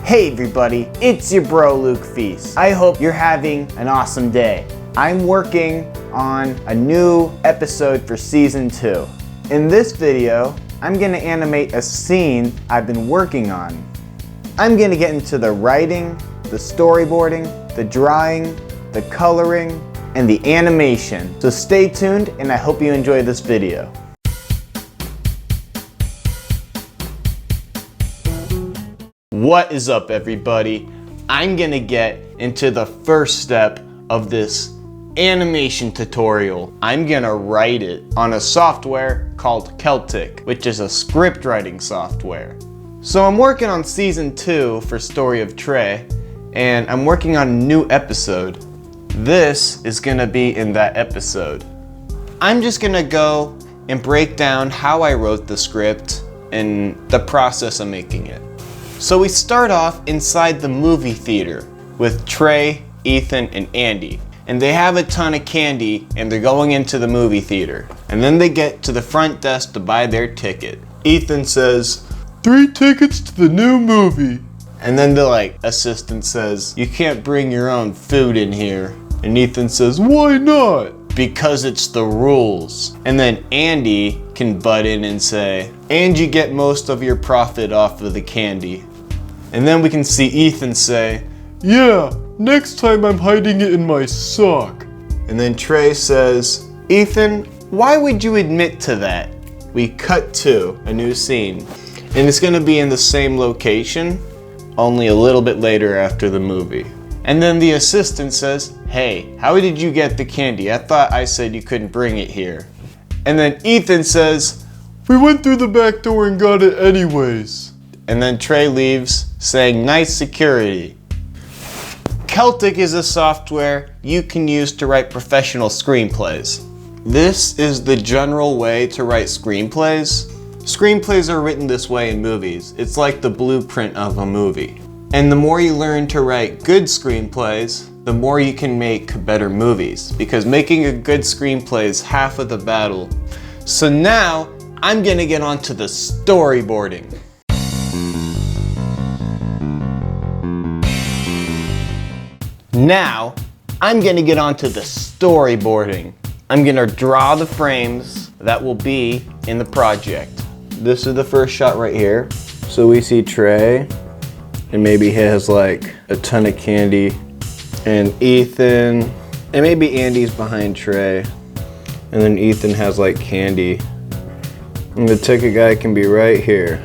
Hey everybody, it's your bro Luke Feast. I hope you're having an awesome day. I'm working on a new episode for season 2. In this video, I'm gonna animate a scene I've been working on. I'm gonna get into the writing, the storyboarding, the drawing, the coloring, and the animation. So stay tuned and I hope you enjoy this video. What is up everybody? I'm gonna get into the first step of this animation tutorial. I'm gonna write it on a software called Celtic, which is a script writing software. So I'm working on season 2 for Story of Trey, and I'm working on a new episode. This is gonna be in that episode. I'm just gonna go and break down how I wrote the script and the process of making it. So we start off inside the movie theater with Trey, Ethan, and Andy. And they have a ton of candy and they're going into the movie theater. And then they get to the front desk to buy their ticket. Ethan says, 3 tickets to the new movie. And then the assistant says, you can't bring your own food in here. And Ethan says, why not? Because it's the rules. And then Andy can butt in and say, and you get most of your profit off of the candy. And then we can see Ethan say, yeah, next time I'm hiding it in my sock. And then Trey says, Ethan, why would you admit to that? We cut to a new scene. And it's gonna be in the same location, only a little bit later after the movie. And then the assistant says, hey, how did you get the candy? I thought I said you couldn't bring it here. And then Ethan says, we went through the back door and got it anyways. And then Trey leaves saying, nice security. Celtic is a software you can use to write professional screenplays. This is the general way to write screenplays. Screenplays are written this way in movies. It's like the blueprint of a movie. And the more you learn to write good screenplays, the more you can make better movies. Because making a good screenplay is half of the battle. So now, I'm gonna get on to the storyboarding. Now, I'm gonna get on to the storyboarding. I'm gonna draw the frames that will be in the project. This is the first shot right here. So we see Trey, and maybe he has a ton of candy, and Ethan, and maybe Andy's behind Trey, and then Ethan has candy. And the ticket guy can be right here.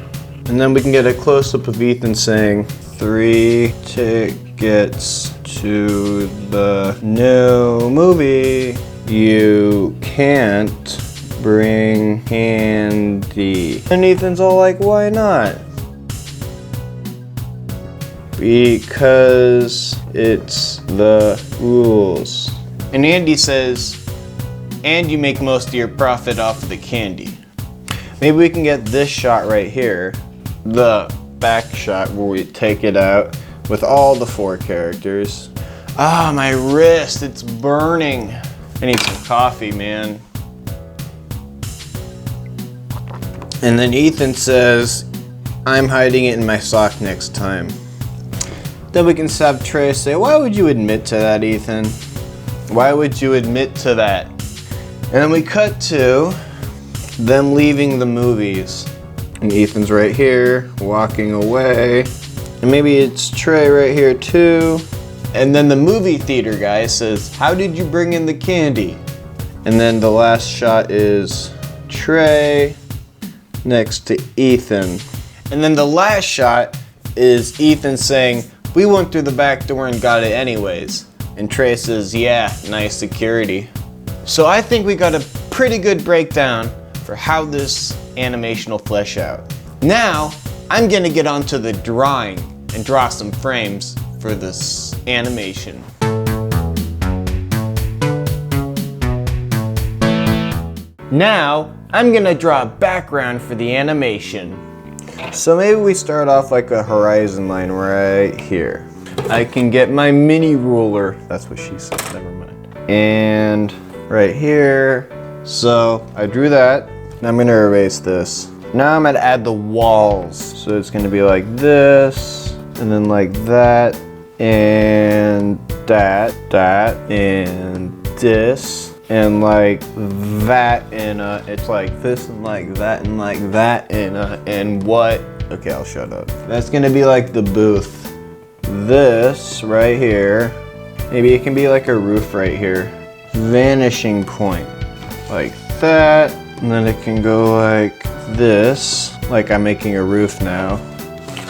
And then we can get a close-up of Ethan saying, 3 tickets to the new movie. You can't bring candy. And Ethan's all like, why not? Because it's the rules. And Andy says, and you make most of your profit off of the candy. Maybe we can get this shot right here, the back shot where we take it out with all the 4 characters. Ah, my wrist, it's burning. I need some coffee, man. And then Ethan says, I'm hiding it in my sock next time. Then we can have Trey say, why would you admit to that, Ethan? Why would you admit to that? And then we cut to them leaving the movies. And Ethan's right here, walking away. And maybe it's Trey right here too. And then the movie theater guy says, how did you bring in the candy? And then the last shot is Trey next to Ethan. And then the last shot is Ethan saying, we went through the back door and got it anyways. And Trey says, yeah, nice security. So I think we got a pretty good breakdown for how this animation will flesh out. Now, I'm gonna get onto the drawing and draw some frames for this animation. Now, I'm gonna draw a background for the animation. So maybe we start off like a horizon line right here. I can get my mini ruler. That's what she said, never mind. And right here. So I drew that. Now I'm gonna erase this. Now I'm gonna add the walls. So it's gonna be like this. and then like that, and that, and this, and like that, and it's like this, and like that, and like that, and what? Okay, I'll shut up. That's gonna be like the booth. This right here, maybe it can be like a roof right here. Vanishing point, like that, and then it can go like this, like I'm making a roof now.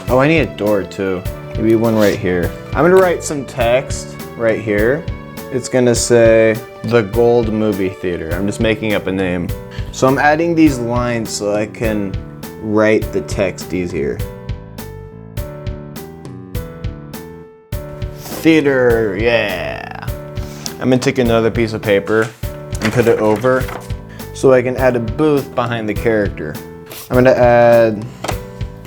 Oh, I need a door too. Maybe one right here. I'm gonna write some text right here. It's gonna say the Gold Movie Theater. I'm just making up a name. So I'm adding these lines so I can write the text easier. Theater, yeah. I'm gonna take another piece of paper and put it over so I can add a booth behind the character. I'm gonna add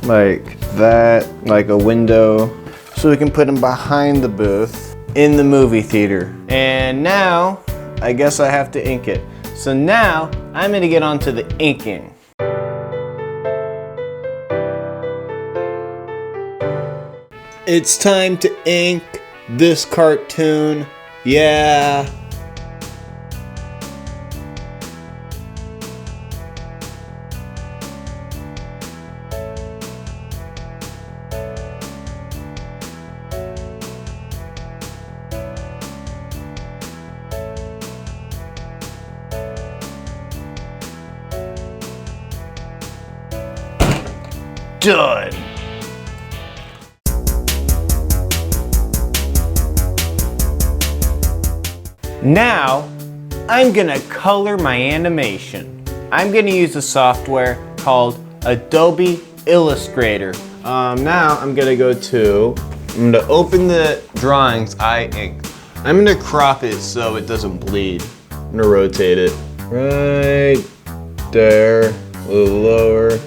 like that, like a window, so we can put him behind the booth in the movie theater. And now, I guess I have to ink it. So now, I'm gonna get onto the inking. It's time to ink this cartoon. Yeah. Done. Now, I'm gonna color my animation. I'm gonna use a software called Adobe Illustrator. Now I'm gonna I'm gonna open the drawings I inked. I'm gonna crop it so it doesn't bleed. I'm gonna rotate it right there, a little lower.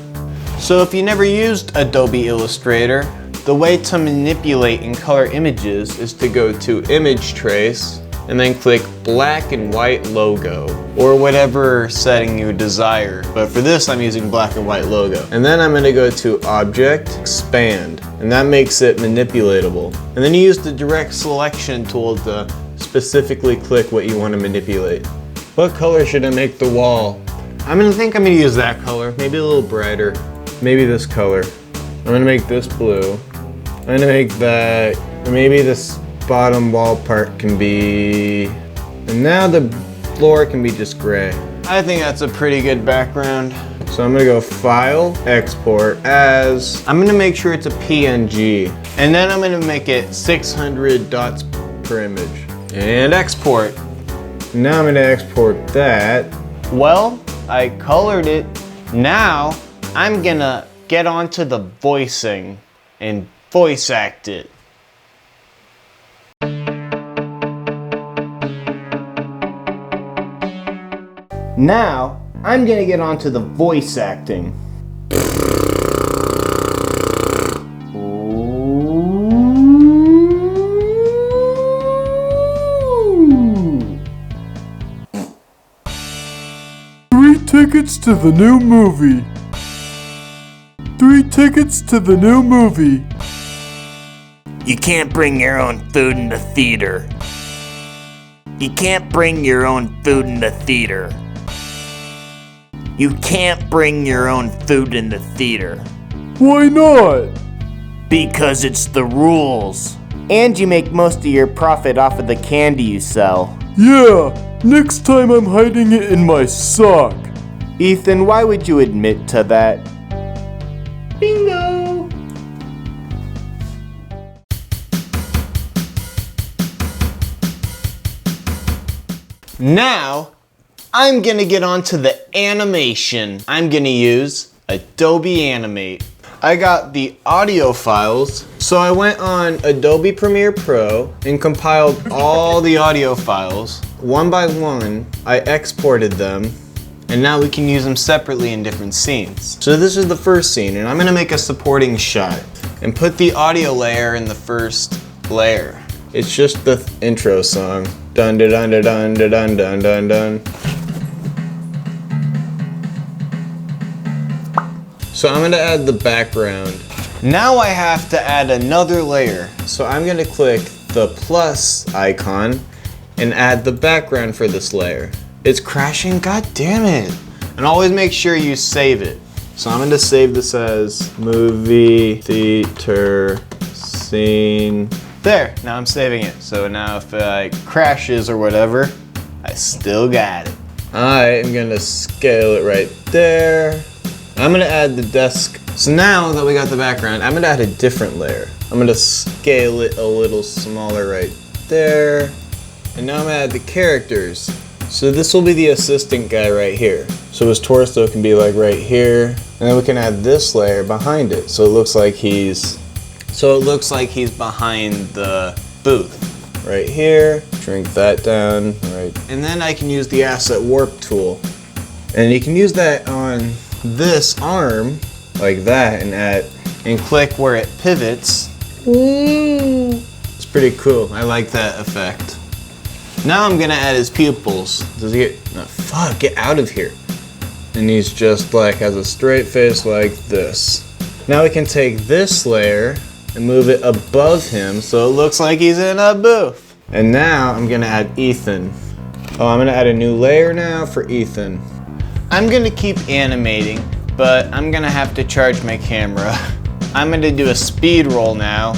So if you never used Adobe Illustrator, the way to manipulate and color images is to go to Image Trace and then click black and white logo or whatever setting you desire. But for this, I'm using black and white logo. And then I'm gonna go to Object, Expand, and that makes it manipulatable. And then you use the direct selection tool to specifically click what you want to manipulate. What color should I make the wall? I'm gonna use that color, maybe a little brighter. Maybe this color. I'm gonna make this blue. I'm gonna make that, or maybe this bottom wall part can be, and now the floor can be just gray. I think that's a pretty good background. So I'm gonna go File, Export as, I'm gonna make sure it's a PNG. And then I'm gonna make it 600 dots per image. And export. Now I'm gonna export that. Well, I colored it. Now, I'm gonna get onto the voicing and voice act it. Now, I'm gonna get onto the voice acting. Three tickets to the new movie. 3 tickets to the new movie. You can't bring your own food in the theater. You can't bring your own food in the theater. You can't bring your own food in the theater. Why not? Because it's the rules. And you make most of your profit off of the candy you sell. Yeah, next time I'm hiding it in my sock. Ethan, why would you admit to that? Bingo! Now, I'm gonna get onto the animation. I'm gonna use Adobe Animate. I got the audio files, so I went on Adobe Premiere Pro and compiled all the audio files. One by one, I exported them, and now we can use them separately in different scenes. So this is the first scene, and I'm gonna make a supporting shot and put the audio layer in the first layer. It's just the intro song. Dun dun dun dun dun dun dun dun dun. So I'm gonna add the background. Now I have to add another layer. So I'm gonna click the plus icon and add the background for this layer. It's crashing, god damn it. And always make sure you save it. So I'm gonna save this as movie theater scene. There, now I'm saving it. So now if it crashes or whatever, I still got it. I am gonna scale it right there. I'm gonna add the desk. So now that we got the background, I'm gonna add a different layer. I'm gonna scale it a little smaller right there. And now I'm gonna add the characters. So this will be the assistant guy right here. So his torso can be like right here. And then we can add this layer behind it. So it looks like he's behind the booth. Right here, shrink that down, right. And then I can use the asset warp tool. And you can use that on this arm, like that, and click where it pivots. It's pretty cool. I like that effect. Now I'm gonna add his pupils. Does he get, oh, fuck, get out of here. And he's just like, has a straight face like this. Now we can take this layer and move it above him so it looks like he's in a booth. And now I'm gonna add Ethan. Oh, I'm gonna add a new layer now for Ethan. I'm gonna keep animating, but I'm gonna have to charge my camera. I'm gonna do a speed roll now.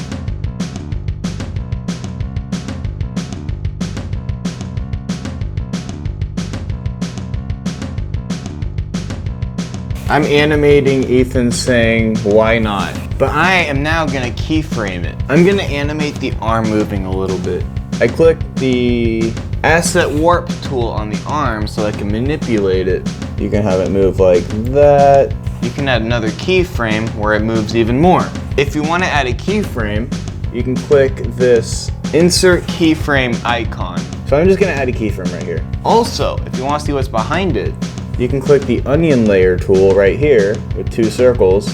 I'm animating Ethan saying, why not? But I am now gonna keyframe it. I'm gonna animate the arm moving a little bit. I click the asset warp tool on the arm so I can manipulate it. You can have it move like that. You can add another keyframe where it moves even more. If you wanna add a keyframe, you can click this insert keyframe icon. So I'm just gonna add a keyframe right here. Also, if you wanna see what's behind it, you can click the onion layer tool right here with 2 circles.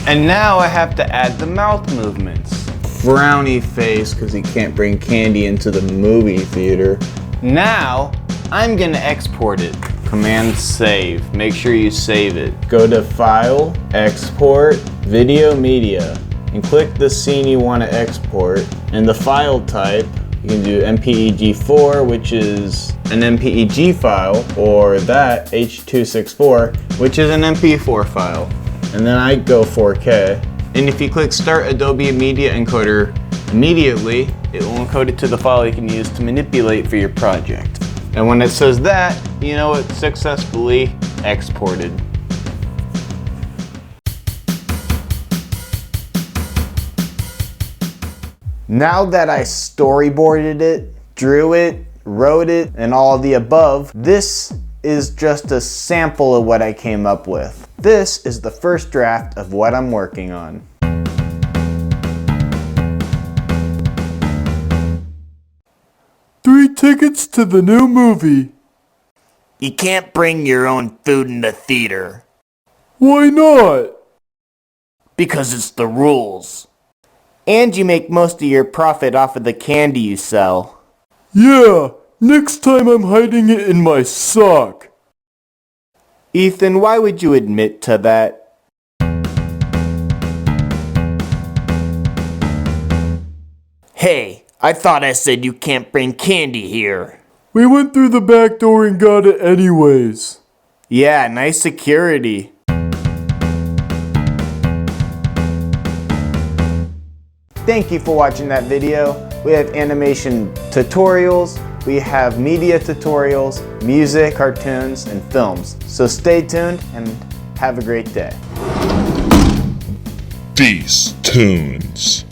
And now I have to add the mouth movements. Frowny face because he can't bring candy into the movie theater. Now I'm gonna export it. Command save. Make sure you save it. Go to File, Export, Video Media. And click the scene you want to export. And the file type, you can do MPEG-4, which is an MPEG file, or that, H.264, which is an MP4 file. And then I go 4K. And if you click Start Adobe Media Encoder immediately, it will encode it to the file you can use to manipulate for your project. And when it says that, you know it's successfully exported. Now that I storyboarded it, drew it, wrote it, and all of the above, this is just a sample of what I came up with. This is the first draft of what I'm working on. Three tickets to the new movie. You can't bring your own food in the theater. Why not? Because it's the rules. And you make most of your profit off of the candy you sell. Yeah, next time I'm hiding it in my sock. Ethan, why would you admit to that? Hey, I thought I said you can't bring candy here. We went through the back door and got it anyways. Yeah, nice security. Thank you for watching that video. We have animation tutorials, we have media tutorials, music, cartoons, and films. So stay tuned and have a great day. These tunes.